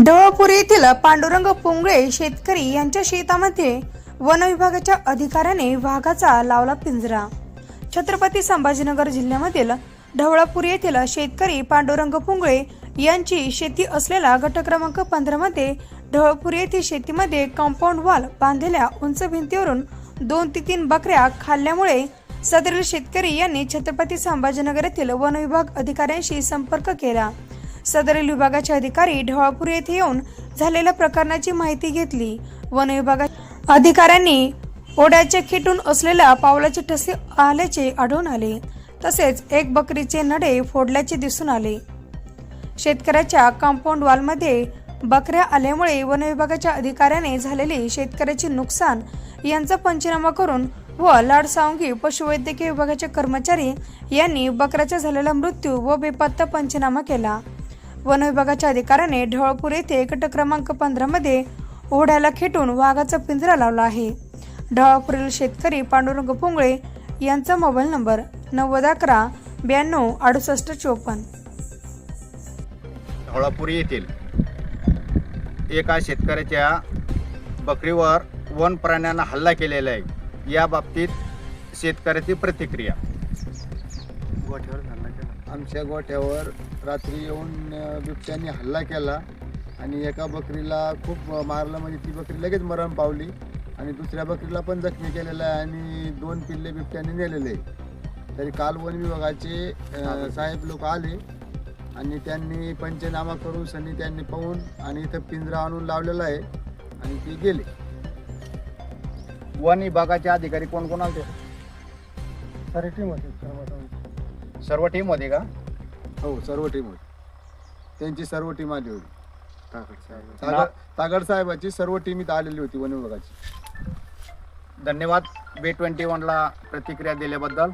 ढवळपुरी येथील पांडुरंग पुंगळे शेतकरी यांच्या शेतामध्ये वन विभागाच्या अधिकाऱ्याने वाघाचा लावला पिंजरा। छत्रपती संभाजीनगर जिल्ह्यामधील ढवळपुरी येथील शेतकरी पांडुरंग पुंगळे यांची शेती असलेल्या गट क्रमांक 15 मध्ये ढवळपुरी येथील शेतीमध्ये कंपाऊंड वॉल बांधलेल्या उंच भिंतीवरून 2 ते 3 बकऱ्या खाल्ल्यामुळे सदरील शेतकरी यांनी छत्रपती संभाजीनगर येथील वन विभाग अधिकाऱ्यांशी संपर्क केला। सदरील विभागाचे अधिकारी ढवळपुरी येथे येऊन झालेल्या प्रकरणाची माहिती घेतली। वन विभागाच्या अधिकाऱ्यांनी ओढ्याचे खिटून असलेल्या पावलाचे ठसे आल्याचे आढळून आले, तसेच एक बकरीचे नडे फोडल्याचे दिसून आले। शेतकऱ्याच्या कंपाऊंड वॉलमध्ये बकऱ्या आल्यामुळे वन विभागाच्या अधिकाऱ्याने झालेले शेतकऱ्याचे नुकसान यांचा पंचनामा करून व लाडसावंगी पशुवैद्यकीय विभागाचे कर्मचारी यांनी बकऱ्याचा झालेला मृत्यू व बेपत्ता पंचनामा केला। वन विभागाच्या अधिकाऱ्याने ढवळपुरी येथे गट क्रमांक 15 मध्ये ओढ्याला खेटून वाघाचा पिंजरा लावला आहे। ढवळपुरील शेतकरी पांडुरंग पुंगळे यांचा मोबाईल नंबर 9011 92 68 54। ढवळपुरी येथील एका शेतकऱ्याच्या बकरीवर वन प्राण्यांना हल्ला केलेला आहे। या बाबतीत शेतकऱ्याची प्रतिक्रिया। आमच्या गोठ्यावर रात्री येऊन बिबट्याने हल्ला केला आणि एका बकरीला खूप मारलं, म्हणजे ती बकरी लगेच मरण पावली आणि दुसऱ्या बकरीला पण जखमी केलेला आहे आणि 2 पिल्ले बिबट्याने नेलेले। तरी काल वन विभागाचे साहेब लोक आले आणि त्यांनी पंचनामा करून सनी त्यांनी पाहून आणि इथं पिंजरा आणून लावलेला आहे आणि ते गेले। वन विभागाचे अधिकारी कोण कोण आले? सर्व टीम होती। सर्व टीम होते का? हो, सर्व टीम होती। त्यांची सर्व टीम आली होती। तागड साहेबाची सर्व टीम इथं आलेली होती वन विभागाची। धन्यवाद B21 ला प्रतिक्रिया दिल्याबद्दल।